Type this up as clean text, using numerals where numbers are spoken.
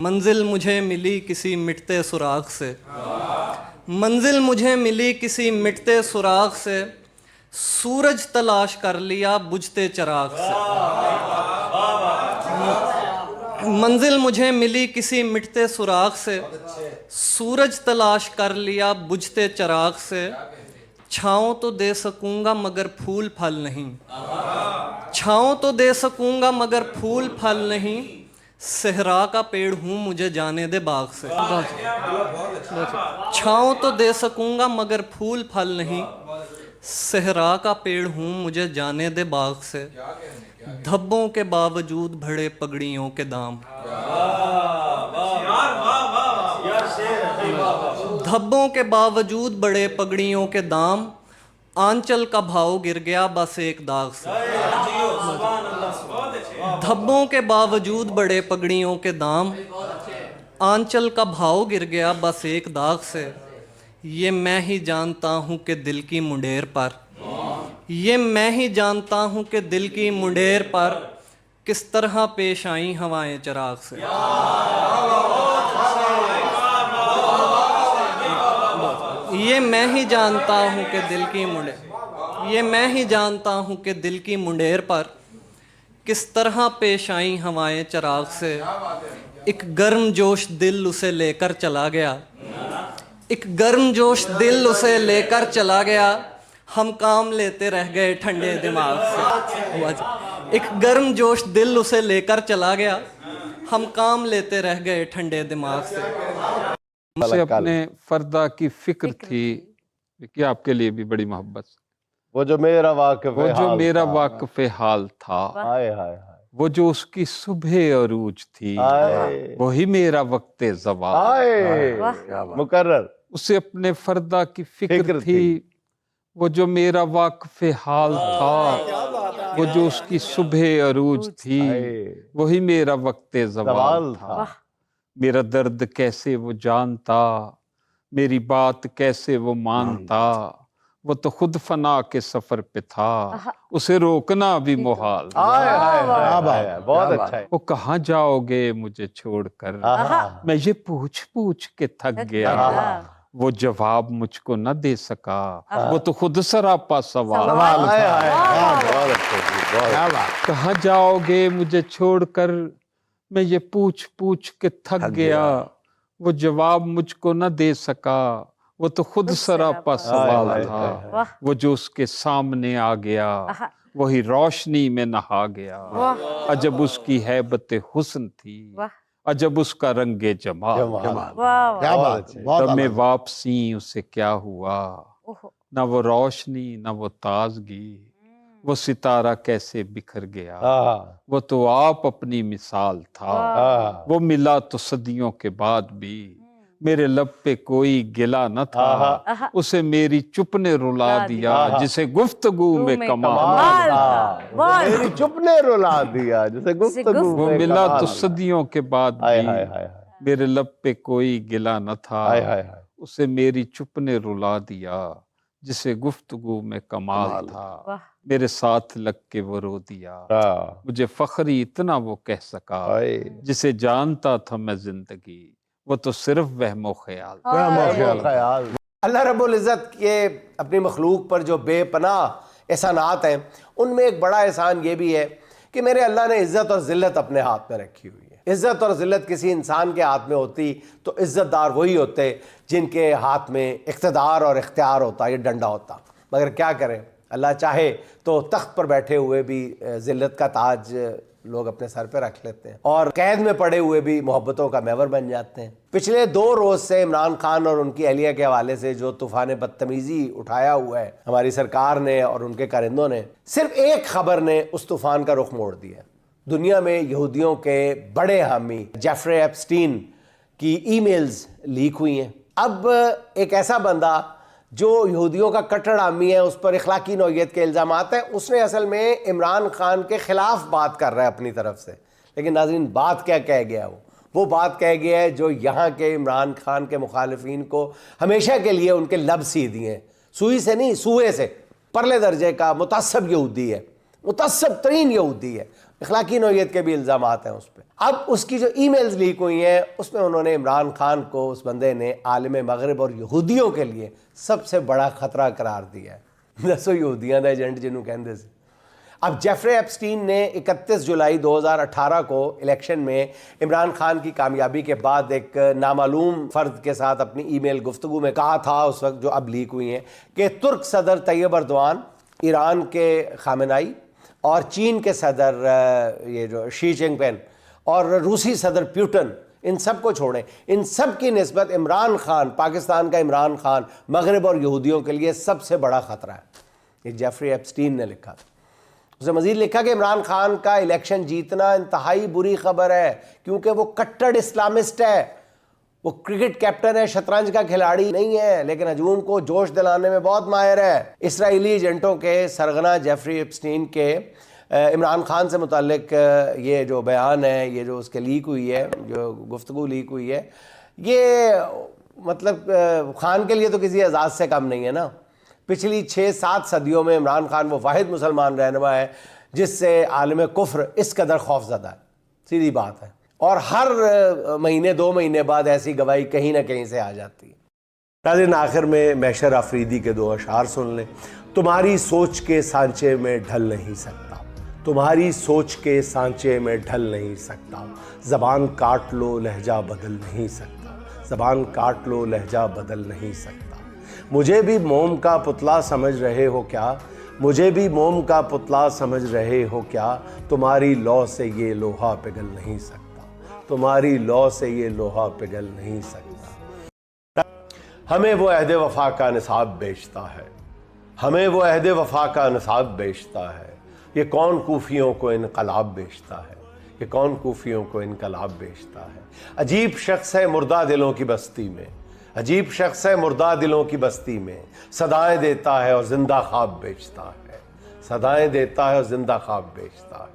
मंजिल मुझे मिली किसी मिटते सुराग से, मंजिल मुझे मिली किसी मिटते सुराग से, सूरज तलाश कर लिया बुझते चिराग से। मंजिल मुझे मिली किसी मिटते सुराग से, सूरज तलाश कर लिया बुझते चिराग से। छाँव तो दे सकूंगा मगर फूल फल नहीं, छाँव तो दे सकूंगा मगर फूल फल नहीं, सहरा का पेड़ हूँ मुझे जाने दे बाग से। छाँव तो दे सकूंगा मगर फूल फल नहीं, सहरा का पेड़ हूँ मुझे जाने दे बाग से। धब्बों के बावजूद बढ़े पगड़ियों के दाम, धब्बों के बावजूद बढ़े पगड़ियों के दाम, आंचल का भाव गिर गया बस एक दाग से। धब्बों के बावजूद बढ़े पगड़ियों के दाम, आंचल का भाव गिर गया बस एक दाग से। ये मैं ही जानता हूँ कि दिल की मुंडेर पर, ये मैं ही जानता हूँ कि दिल की मुंडेर पर किस तरह पेश आई हवाएं चिराग से। ये मैं ही जानता हूँ कि दिल की मुंडेर, ये मैं ही जानता हूँ कि दिल की मुंडेर पर किस तरह पेश आई हवाएं चिराग से। एक गर्म जोश दिल उसे लेकर चला गया, एक गर्म जोश दिल उसे लेकर चला गया, हम काम लेते रह गए ठंडे दिमाग से। एक गर्म जोश दिल उसे लेकर चला गया, हम काम लेते रह गए ठंडे दिमाग से। मुझे अपने फर्दा की फिक्र थी कि आपके लिए भी बड़ी मोहब्बत, वो जो मेरा वाक़िफ़ वो जो हाल मेरा था। वाक़िफ़े हाल था, हाय हाय हाय, वो जो उसकी सुबह अरूज थी, हाय वही मेरा वक्ते ज़वाल। हाय, मुकर्रर। उसे अपने फर्दा की फिक्र थी, वो जो मेरा वाक़िफ़े हाल था, वो जो उसकी सुबह अरूज थी, वही मेरा वक्ते ज़वाल था। मेरा दर्द कैसे वो जानता, मेरी बात कैसे वो मानता, वो तो खुद फना के सफर पे था, उसे रोकना भी मुहाल। बहुत अच्छा है। वो कहाँ जाओगे मुझे छोड़कर, मैं ये पूछ पूछ के थक गया, वो जवाब मुझको न दे सका, वो तो खुद सरापा सवाल। कहाँ जाओगे मुझे छोड़कर, मैं ये पूछ पूछ के थक गया, वो जवाब मुझको न दे सका, वो तो खुद सरापा सवाल था। वो जो उसके सामने आ गया, वही रोशनी में नहा गया। अजब उसकी हैबत हुस्न थी, अजब उसका रंगे जमाल। दमे वापसी उसे क्या हुआ, न वो रोशनी न वो ताजगी, वो सितारा कैसे बिखर गया, वो तो आप अपनी मिसाल था। वो मिला तो सदियों के बाद भी, मेरे लब पे कोई गिला न था, उसे मेरी चुप ने रुला दिया, जिसे गुफ्तगू में कमाल था। मेरी चुप ने रुला दिया, जिसे गुफ्तगू वो में मिला कमाल तो था। सदियों के बाद भी, मेरे लब पे कोई गिला न था, उसे मेरी चुप ने रुला दिया, जिसे गुफ्तगू में कमाल था। मेरे साथ लग के वो रो दिया, मुझे फख्री इतना वो कह सका, जिसे जानता था मैं जिंदगी, वो तो सिर्फ वहमो ख्याल। अल्लाह रब्बुल इज़्ज़त के अपनी मखलूक पर जो बेपनाह एहसानात हैं, उनमें एक बड़ा एहसान ये भी है कि मेरे अल्लाह ने इज़्ज़त और ज़िल्लत अपने हाथ में रखी हुई है। इज़्ज़त और ज़िल्लत किसी इंसान के हाथ में होती तो इज़्ज़तदार वही होते जिनके हाथ में इक़्तिदार और इख्तियार होता, ये डंडा होता। मगर क्या करें, अल्लाह चाहे तो तख्त पर बैठे हुए भी ज़िल्लत का ताज लोग अपने सर पे रख लेते हैं, और कैद में पड़े हुए भी मोहब्बतों का महवर बन जाते हैं। पिछले 2 रोज से इमरान खान और उनकी अहलिया के हवाले से जो तूफान बदतमीजी उठाया हुआ है हमारी सरकार ने और उनके कारिंदों ने, सिर्फ एक खबर ने उस तूफान का रुख मोड़ दिया। दुनिया में यहूदियों के बड़े हामी जेफरे एप्स्टीन की ईमेल्स लीक हुई हैं। अब एक ऐसा बंदा जो यहूदियों का कट्टर हामी है, उस पर इखलाकी नौइयत के इल्ज़ामात हैं, उसने असल में इमरान खान के ख़िलाफ़ बात कर रहा है अपनी तरफ से। लेकिन नाज़रीन, बात क्या कह गया वो बात कह गया है जो यहाँ के इमरान खान के मुखालिफिन को हमेशा के लिए उनके लब सी दिए हैं। सुई से नहीं, सूए से। परले दर्जे का मुतअस्सब यहूदी है, मुतअस्सब तरीन यहूदी है। इखलाकी नौयत के भी इल्ज़ामात हैं उस पर। अब उसकी जो ईमेल्स लीक हुई हैं उसमें उन्होंने इमरान खान को, उस बंदे ने आलिम मगरिब और यहूदियों के लिए सबसे बड़ा खतरा करार दिया है। दसो यहूदियों का एजेंट जिन्हों कहते थे। अब जेफरे एप्स्टीन ने 31 जुलाई 2018 को इलेक्शन में इमरान खान की कामयाबी के बाद एक नामालूम फ़र्द के साथ अपनी ईमेल गुफ्तगू में कहा था उस वक्त, जो अब लीक हुई हैं, कि तुर्क सदर तैयब अर्दवान, ईरान के खामेनाई और चीन के सदर ये जो शी जिनपिंग और रूसी सदर पुतिन, इन सब को छोड़ें, इन सब की निस्बत इमरान खान, पाकिस्तान का इमरान खान, मगरिब और यहूदियों के लिए सबसे बड़ा ख़तरा है। ये जेफरी एप्स्टीन ने लिखा। उसने मजीद लिखा कि इमरान खान का इलेक्शन जीतना इंतहाई बुरी खबर है क्योंकि वो कट्टर इस्लामिस्ट है। वो क्रिकेट कैप्टन है, शतरंज का खिलाड़ी नहीं है, लेकिन हजूम को जोश दिलाने में बहुत माहिर है। इसराइली एजेंटों के सरगना जेफरी एप्स्टीन के इमरान खान से मुतालिक ये जो बयान है, ये जो उसके लीक हुई है, जो गुफ्तगू लीक हुई है, ये मतलब खान के लिए तो किसी एजाज़ से कम नहीं है ना। पिछली 6-7 सदियों में इमरान खान वो वाहिद मुसलमान रहनुमा है जिससे आलम कुफ्र इस कदर खौफजदा है, सीधी बात है। और हर महीने 2 महीने बाद ऐसी गवाही कहीं ना कहीं से आ जाती है। नाज़रीन, आखिर में मैशर अफरीदी के 2 अशार सुन लें। तुम्हारी सोच के सांचे में ढल नहीं सकता, तुम्हारी सोच के सांचे में ढल नहीं सकता, ज़बान काट लो लहजा बदल नहीं सकता, ज़बान काट लो लहजा बदल नहीं सकता। मुझे भी मोम का पुतला समझ रहे हो क्या, मुझे भी मोम का पुतला समझ रहे हो क्या, तुम्हारी लौ से ये लोहा पिघल नहीं सकता, तुम्हारी लौ से ये लोहा पिघल नहीं सकता। हमें वो अहद वफा का निसाब बेचता है, हमें वो अहद वफा का निसाब बेचता है। ये कौन कूफियों को इनकलाब बेचता है, ये कौन कूफियों को इनकलाब बेचता है। अजीब शख्स है मुर्दा दिलों की बस्ती में, अजीब शख्स है मुर्दा दिलों की बस्ती में, सदाएं देता है और जिंदा ख्वाब बेचता है, सदाएं देता है और जिंदा ख्वाब बेचता है।